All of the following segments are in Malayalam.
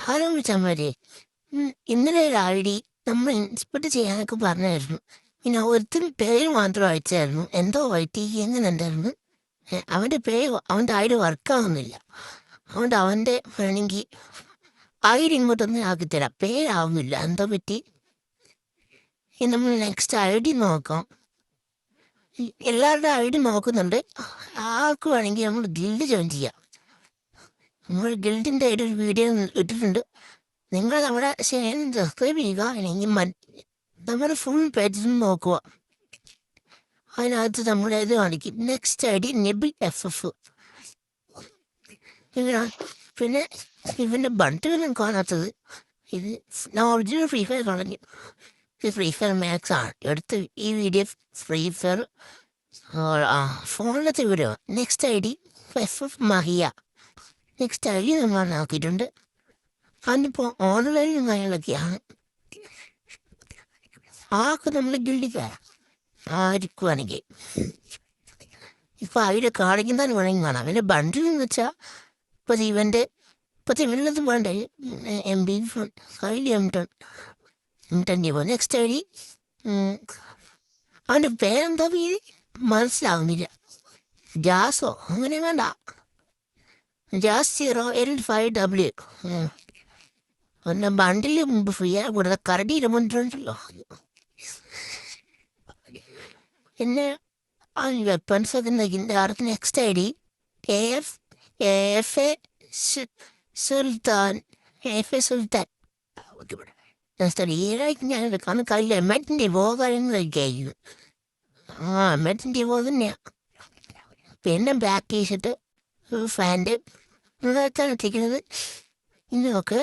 ഹലോ ചമ്മരെ. ഇന്നലെ ഒരു ഐ ഡി നമ്മൾ ഇൻസ്പെക്ട് ചെയ്യാനൊക്കെ പറഞ്ഞായിരുന്നു. പിന്നെ ഒരുത്തിന് പേര് മാത്രം അയച്ചായിരുന്നു. എന്തോ വൈറ്റി എങ്ങനെ ഉണ്ടായിരുന്നു. അവൻ്റെ പേര് അവൻ്റെ ഐ ഡി വർക്കാവുന്നില്ല. അതുകൊണ്ട് അവൻ്റെ വേണമെങ്കിൽ ഐ ഡി ഇങ്ങോട്ടൊന്ന് ആക്കിത്തരാം. പേരാവുന്നില്ല, എന്തോ പറ്റി. നമ്മൾ നെക്സ്റ്റ് ഐ ഡി നോക്കാം. എല്ലാവരുടെ ഐ ഡി നോക്കുന്നുണ്ട്. ആർക്ക് വേണമെങ്കിൽ നമ്മൾ ഗിൽഡ് ജോയിൻ ചെയ്യാം. നമ്മൾ ഗിൽഡിൻ്റെ ഒരു വീഡിയോ ഇട്ടിട്ടുണ്ട്. നിങ്ങൾ നമ്മുടെ ചാനൽ സബ്സ്ക്രൈബ് ചെയ്യുക. അല്ലെങ്കിൽ നമ്മുടെ ഫുൾ പേജിൽ നോക്കുക. അതിനകത്ത് നമ്മുടെ ഇത് കാണിക്കും. നെക്സ്റ്റ് ഐ ഡി നെബിൾ FF. പിന്നെ ഇവൻ്റെ ബണ്ടിലും കാണാത്തത് ഇത് ഒറിജിനൽ ഫ്രീ ഫയർ കളഞ്ഞു. ഇത് ഫ്രീ ഫയർ മാക്സ് ആണ്. എടുത്ത് ഈ വീഡിയോ ഫ്രീ ഫയർ ഫോണിലത്തെ video. Next I D FF മഹിയ. നെക്സ്റ്റ് ഐ ഡി നമ്മൾ നോക്കിയിട്ടുണ്ട്. അതിപ്പോൾ ഓൺലൈനും കാര്യങ്ങളൊക്കെയാണ്. ആർക്ക് നമ്മൾ ഗിൽഡിക്കാരാം ആയിരിക്കുവാണെങ്കിൽ. ഇപ്പം അതിൻ്റെ കാണിക്കുന്നതിന് വേണമെങ്കിൽ കാണാം. അവൻ്റെ ബണ്ടിൽ എന്ന് വെച്ചാൽ ഇപ്പോഴത്തെ ഇവനത് വേണ്ട MB കയ്യിൽ M10 നെക്സ്റ്റ് ഐ ഡി. അവൻ്റെ പേരെന്താ പേര് മനസ്സിലാവുന്നില്ല. ജാസോ അങ്ങനെ വേണ്ട. Jazz 0L5W. പിന്നെ ബണ്ടിൽ മുമ്പ് ഫ്രീ ആയി കൂടുതൽ കരടിയിൽ മുന്നിട്ടുണ്ടല്ലോ. പിന്നെ വെപ്പൺസ് ഒക്കെ ഇതിൻ്റെ അടുത്ത് നെക്സ്റ്റ് ഐ ഡി AFA സുൽത്താൻ. ഈരായിട്ട് ഞാൻ എടുക്കാന്ന് കയ്യിൽ M10 കാര്യങ്ങളൊക്കെ ആയിരുന്നു. M10 തന്നെയാണ്. പിന്നെ ബാക്ക് ടീഷർട്ട് ഫാൻറ്റ് ഇതൊക്കെയാണ് എത്തിക്കുന്നത്. ഇതൊക്കെ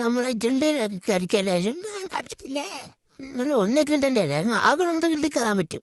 നമ്മളെ ജില്ലയിലൊക്കെ കരിക്കലായാലും ഒന്നൊക്കെ ഉണ്ടല്ലേ ആകെ നമുക്ക് കയറാൻ പറ്റും.